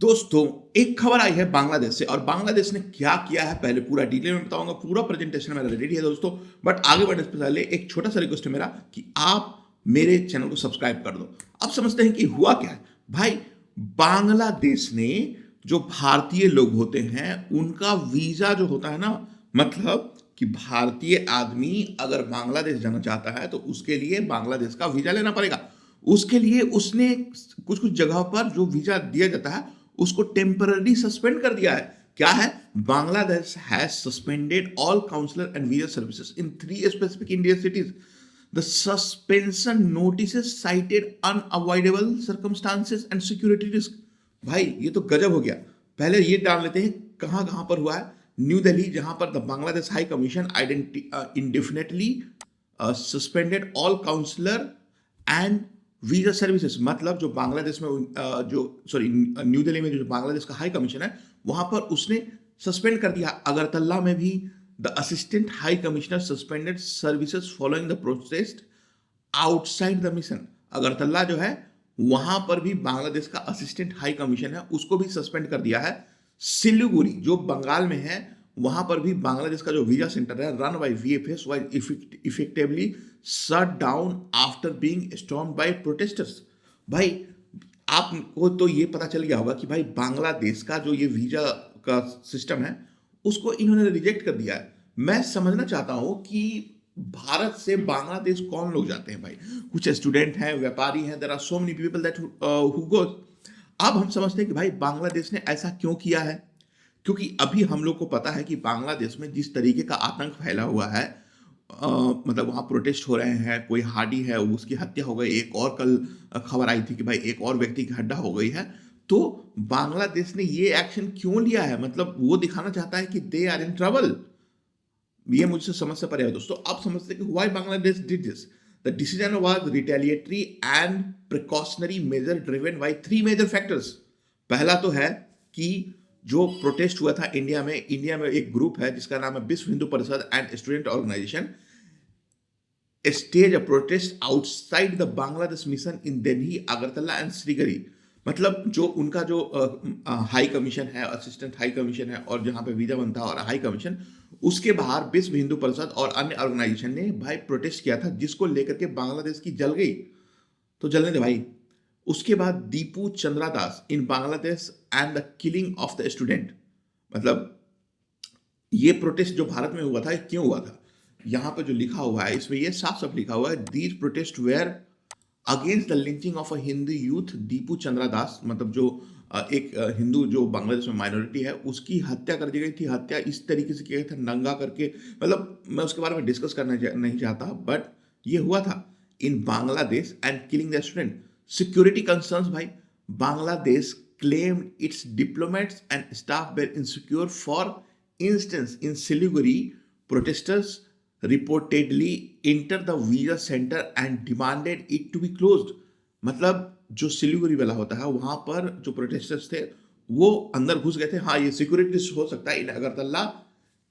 दोस्तों, एक खबर आई है बांग्लादेश से और बांग्लादेश ने क्या किया है पहले पूरा डिटेल में बताऊंगा। पूरा प्रेजेंटेशन मेरा रेडी है दोस्तों। बट आगे बढ़ने से पहले एक छोटा सा रिक्वेस्ट है मेरा कि आप मेरे चैनल को सब्सक्राइब कर दो। अब समझते हैं कि हुआ क्या है भाई। बांग्लादेश ने जो भारतीय लोग होते हैं उनका वीजा जो होता है ना, मतलब कि भारतीय आदमी अगर बांग्लादेश जाना चाहता है तो उसके लिए बांग्लादेश का वीजा लेना पड़ेगा। उसके लिए उसने कुछ कुछ जगह पर जो वीजा दिया जाता है उसको टेम्पररी सस्पेंड कर दिया है। क्या है? Bangladesh has suspended all consular and visa services in 3 specific Indian cities. The suspension notice cited unavoidable circumstances and security risk. भाई ये तो गजब हो गया। पहले ये डाल लेते हैं कहां कहां पर हुआ है। न्यू दिल्ली, जहां पर the Bangladesh high commission indefinitely suspended all consular and visa services. मतलब जो बांग्लादेश में जो सॉरी न्यू दिल्ली में जो बांग्लादेश का हाई कमीशन है वहां पर उसने सस्पेंड कर दिया। अगरतला में भी the assistant high commissioner suspended services following the protest outside the mission. Agartala जो है वहां पर भी बांग्लादेश का असिस्टेंट हाई कमीशन है उसको भी सस्पेंड कर दिया है। सिलीगुड़ी जो बंगाल में है वहां पर भी बांग्लादेश का जो वीजा सेंटर है run by VFS was effectively shut down after being stormed by protesters. भाई आपको तो ये पता चल गया होगा कि भाई बांग्लादेश का जो ये वीजा का सिस्टम है उसको इन्होंने रिजेक्ट कर दिया है। मैं समझना चाहता हूं कि भारत से बांग्लादेश कौन लोग जाते हैं भाई। कुछ स्टूडेंट हैं, व्यापारी हैं, there are so many people that who go. अब हम समझते हैं कि भाई बांग्लादेश ने ऐसा क्यों किया है, क्योंकि अभी हम लोग को पता है कि बांग्लादेश में जिस तरीके का आतंक फैला हुआ है, मतलब वहाँ प्रोटेस्ट हो रहे हैं, कोई हाडी है उसकी हत्या हो गई, एक और कल खबर आई थी कि भाई एक और व्यक्ति की हत्या हो गई है। तो बांग्लादेश ने ये एक्शन क्यों लिया है? मतलब वो दिखाना चाहता है कि दे आर इन ट्रबल। ये मुझसे समझ से परे है दोस्तों। आप समझते हैं कि why Bangladesh did this. The decision was retaliatory and precautionary measure driven by 3 major factors. पहला तो है कि जो प्रोटेस्ट हुआ था इंडिया में एक ग्रुप है जिसका नाम है Vishwa Hindu Parishad and student organisation stage a protest outside the Bangladesh mission in Delhi, Agartala and Srinagar. मतलब जो उनका जो हाई कमीशन है, असिस्टेंट हाई कमीशन है और जहां पे वीजा बनता है और हाई कमीशन, उसके बाहर विश्व हिंदू परिषद और अन्य ऑर्गेनाइजेशन ने भाई प्रोटेस्ट किया था जिसको लेकर के बांग्लादेश की जल गई। तो जलने दे भाई। उसके बाद Deepu Chandra Das in Bangladesh and the killing of the student. मतलब ये प्रोटेस्ट जो भारत में हुआ था क्यों हुआ था, यहां पर जो लिखा हुआ है इसमें ये साफ साफ लिखा हुआ है, these protest were against the lynching of a Hindu youth Deepu Chandra Das. मतलब जो एक हिंदू जो बांग्लादेश में माइनॉरिटी है उसकी हत्या कर दी गई थी। हत्या इस तरीके से किया गया था, नंगा करके। मतलब मैं उसके बारे में डिस्कस करना नहीं चाहता, बट ये हुआ था in Bangladesh and killing the student. Security concerns भाई, Bangladesh claimed its diplomats and staff were insecure. For instance, in Siliguri, protesters reportedly entered the visa center and demanded it to be closed. मतलब जो सिलीगुड़ी वाला होता है वहां पर जो प्रोटेस्टर्स थे वो अंदर घुस गए थे। हाँ, ये सिक्योरिटी हो सकता है। In Agartala,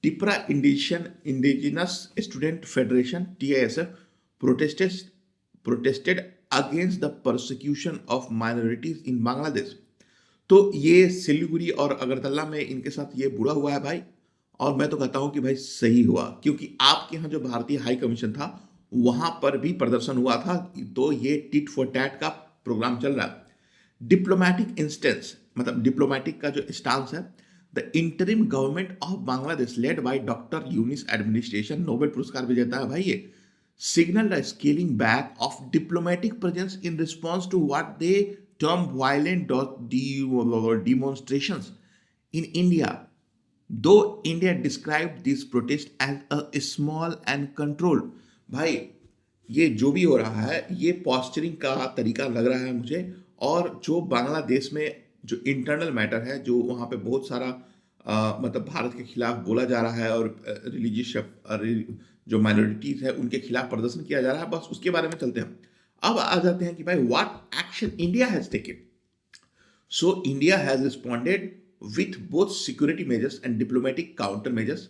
Tipra indigenous student federation TISF protested against the persecution of minorities in Bangladesh. तो ये सिलीगुड़ी और अगरतला में इनके साथ ये बुरा हुआ है भाई। और मैं तो कहता हूं कि भाई सही हुआ, क्योंकि आपके यहाँ जो भारतीय हाई कमीशन था वहां पर भी प्रदर्शन हुआ था। तो ये टिट फॉर टैट का प्रोग्राम चल रहा है। डिप्लोमैटिक इंस्टेंस, मतलब डिप्लोमैटिक का जो स्टांस है, the interim government of Bangladesh led by doctor Yunus administration, Nobel पुरस्कार विजेता है भाई ये, signaled a scaling back of diplomatic presence in response to what they termed violent demonstrations in India. Though India described these protests as a small and controlled. भाई ये जो भी हो रहा है ये पॉस्चरिंग का तरीका लग रहा है मुझे। और जो बांग्लादेश में जो इंटरनल मैटर है, जो वहाँ पे बहुत सारा मतलब भारत के खिलाफ बोला जा रहा है और रिलीजियस जो माइनॉरिटीज है उनके खिलाफ प्रदर्शन किया जा रहा है, बस उसके बारे में चलते हैं। अब आ जाते हैं कि भाई what action India has taken. So India has responded with both security measures and diplomatic counter measures.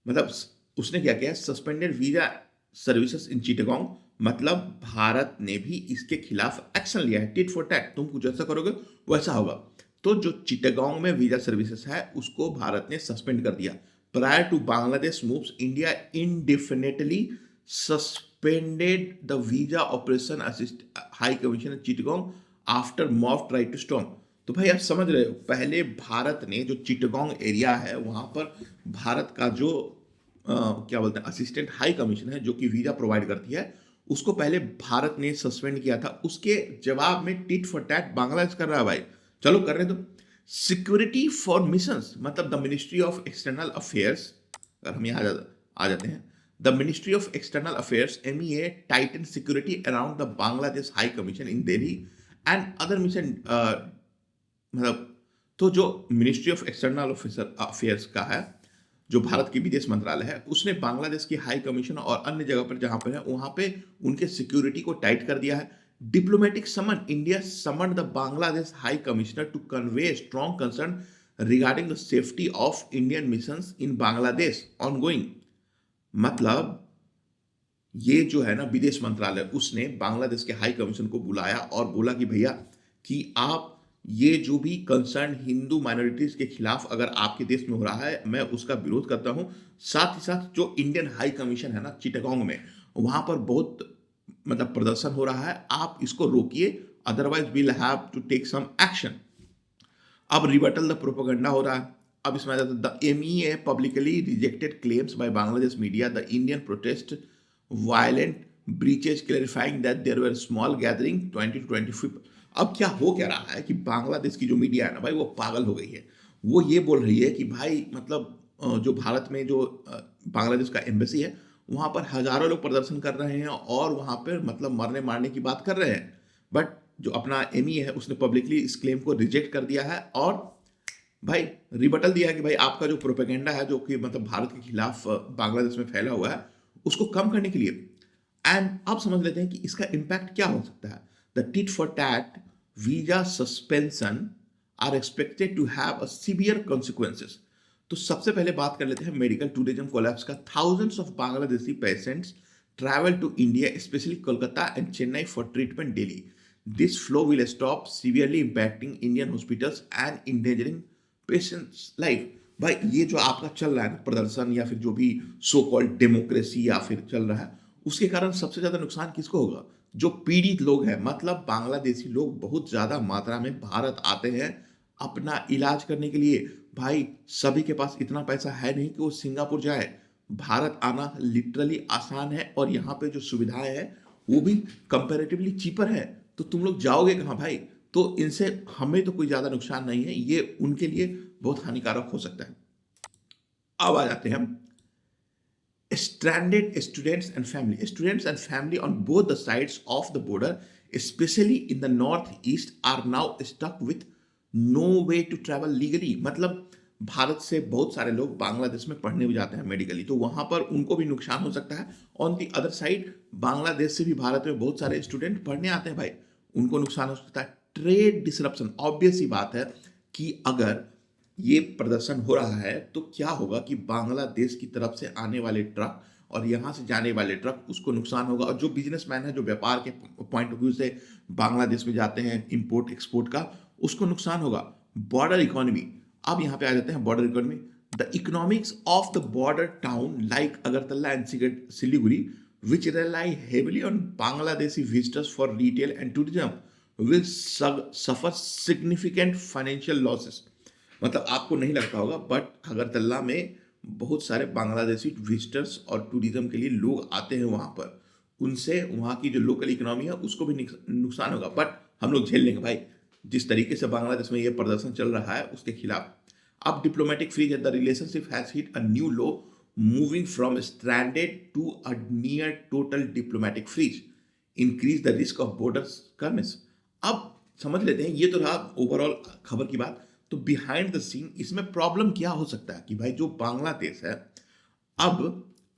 मतलब उसने क्या किया? सस्पेंडेड वीजा सर्विसेज इन चिटागोंग। मतलब भारत ने भी इसके खिलाफ एक्शन लिया है, टिट फॉर टैट। तुम कुछ ऐसा करोगे वैसा होगा। तो जो चिटागोंग में वीजा सर्विसेज है उसको भारत ने सस्पेंड कर दिया। Prior to Bangladesh moves, India indefinitely suspended the visa operation assist high commission at Chittagong after mob tried to storm। तो भाई आप समझ रहे हो, पहले भारत ने जो चिटगोंग एरिया है वहां पर भारत का जो क्या बोलते हैं असिस्टेंट हाई कमीशन है जो कि वीजा प्रोवाइड करती है, उसको पहले भारत ने सस्पेंड किया था। उसके जवाब में टिट फॉर टैट बांग्लादेश कर रहा है भाई। चलो कर रहे तो सिक्योरिटी फॉर मिशंस, मतलब the ministry of external affairs, अगर हम यहाँ आ जाते हैं, the ministry of external affairs MEA Titan security around the Bangladesh high commission in Delhi and other mission. मतलब तो जो मिनिस्ट्री ऑफ एक्सटर्नल अफेयर्स का है, जो भारत की विदेश मंत्रालय है, उसने बांग्लादेश की हाई कमीशन और अन्य जगह पर जहां पर है वहां पे उनके सिक्योरिटी को टाइट कर दिया है। Diplomatic summon, India summon the Bangladesh high commissioner to convey strong concern regarding the safety of Indian missions in Bangladesh ongoing. मतलब ये जो है ना विदेश मंत्रालय, उसने बांग्लादेश के हाई कमीशन को बुलाया और बोला कि भैया कि आप ये जो भी कंसर्न हिंदू माइनॉरिटीज के खिलाफ अगर आपके देश में हो रहा है, मैं उसका विरोध करता हूं। साथ ही साथ जो इंडियन हाई कमीशन है ना चिटागोंग में, वहां पर बहुत मतलब प्रदर्शन हो रहा है, आप इसको रोकिए, otherwise we'll have to take some action. अब रिबटल द प्रोपेगेंडा हो रहा है। अब इसमें the MEA publicly rejected claims by Bangladesh media the Indian protest violent breaches, clarifying that there were small gathering 20 to 25। अब क्या हो क्या रहा है कि बांग्लादेश की जो मीडिया है ना भाई, वो पागल हो गई है। वो ये बोल रही है कि भाई मतलब जो भारत में जो बांग्लादेश का एम्बेसी है वहां पर हजारों लोग प्रदर्शन कर रहे हैं और वहां पर मतलब मरने मारने की बात कर रहे हैं। बट जो अपना MEA है उसने पब्लिकली इस क्लेम को रिजेक्ट कर दिया है और भाई रिबटल दिया है कि भाई आपका जो प्रोपेगेंडा है जो कि मतलब भारत के खिलाफ बांग्लादेश में फैला हुआ है, उसको कम करने के लिए। एंड अब समझ लेते हैं कि इसका इम्पैक्ट क्या हो सकता है। The tit for tat visa suspension are expected to have a severe consequences. तो सबसे पहले बात कर लेते हैं मेडिकल टूरिज्म कोलैप्स का। Thousands of Bangladeshi patients travel to India specially Kolkata and Chennai for treatment daily. This flow will stop severely impacting Indian hospitals and endangering patients life. भाई ये जो आपका चल रहा है ना प्रदर्शन या फिर जो भी सो कॉल्ड डेमोक्रेसी या फिर चल रहा है, उसके कारण सबसे ज्यादा नुकसान किसको होगा? जो पीड़ित लोग हैं, मतलब बांग्लादेशी लोग बहुत ज्यादा मात्रा में भारत आते हैं अपना इलाज करने के लिए। भाई सभी के पास इतना पैसा है नहीं कि वो सिंगापुर जाए। भारत आना लिटरली आसान है और यहाँ पे जो सुविधाएं हैं वो भी कंपैरेटिवली चीपर है। तो तुम लोग जाओगे कहाँ भाई? तो इनसे हमें तो कोई ज्यादा नुकसान नहीं है, ये उनके लिए बहुत हानिकारक हो सकता है। अब आ जाते हैं हम stranded students and family on both the sides of the border, especially in the northeast, are now stuck with no way to travel legally। मतलब भारत से बहुत सारे लोग बांग्लादेश में पढ़ने भी जाते हैं मेडिकली, तो वहां पर उनको भी नुकसान हो सकता है। On the other side Bangladesh से भी भारत में बहुत सारे स्टूडेंट पढ़ने आते हैं भाई, उनको नुकसान हो सकता है। ट्रेड डिसरप्शन, ऑब्वियस ही बात है कि अगर ये प्रदर्शन हो रहा है तो क्या होगा कि बांग्लादेश की तरफ से आने वाले ट्रक और यहाँ से जाने वाले ट्रक, उसको नुकसान होगा। और जो बिजनेसमैन है जो व्यापार के पॉइंट ऑफ व्यू से बांग्लादेश में जाते हैं इंपोर्ट एक्सपोर्ट का, उसको नुकसान होगा। बॉर्डर इकोनॉमी, अब यहाँ पे आ जाते हैं border economy. The economics of the border town like Agartala and Siliguri which rely heavily on Bangladeshi visitors for retail and tourism will suffer significant financial losses। मतलब आपको नहीं लगता होगा बट अगरतला में बहुत सारे बांग्लादेशी विजिटर्स और टूरिज्म के लिए लोग आते हैं वहां पर, उनसे वहां की जो लोकल इकोनॉमी है उसको भी नुकसान होगा। बट हम लोग झेल लेंगे भाई, जिस तरीके से बांग्लादेश में ये प्रदर्शन चल रहा है उसके खिलाफ। अब diplomatic freeze, the relationship has hit a new low, moving from stranded to a near total diplomatic freeze, increase the risk of border skirmish। अब समझ लेते हैं, ये तो रहा ओवरऑल खबर की बात। तो बिहाइंड द सीन इसमें प्रॉब्लम क्या हो सकता है कि भाई जो बांग्लादेश है अब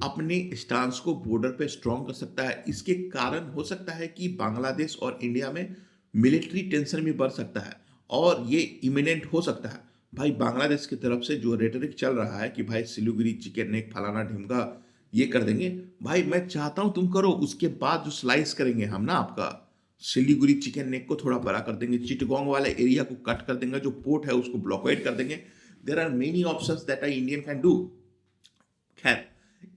अपने स्टांस को बॉर्डर पे स्ट्रॉन्ग कर सकता है। इसके कारण हो सकता है कि बांग्लादेश और इंडिया में मिलिट्री टेंशन भी बढ़ सकता है और ये इमिनेंट हो सकता है। भाई बांग्लादेश की तरफ से जो रेटरिक चल रहा है कि भाई सिलीगुड़ी चिकन नेक फलाना ढिमका ये कर देंगे, भाई मैं चाहता हूं तुम करो, उसके बाद जो स्लाइस करेंगे हम ना आपका, सिलीगुड़ी चिकन नेक को थोड़ा बड़ा कर देंगे, चिटगोंग वाले एरिया को कट कर देंगे, जो पोर्ट है उसको ब्लॉकेट कर देंगे। There are many options that a Indian can do. खैर,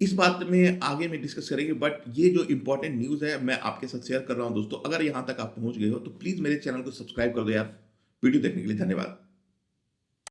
इस बात में आगे में डिस्कस करेंगे, बट ये जो इंपॉर्टेंट न्यूज़ है मैं आपके साथ शेयर कर रहा हूँ दोस्तों। अगर यहाँ तक आप पहुँच गए हो तो प्लीज़ मेरे चैनल को सब्सक्राइब कर दो यार। वीडियो देखने के लिए धन्यवाद।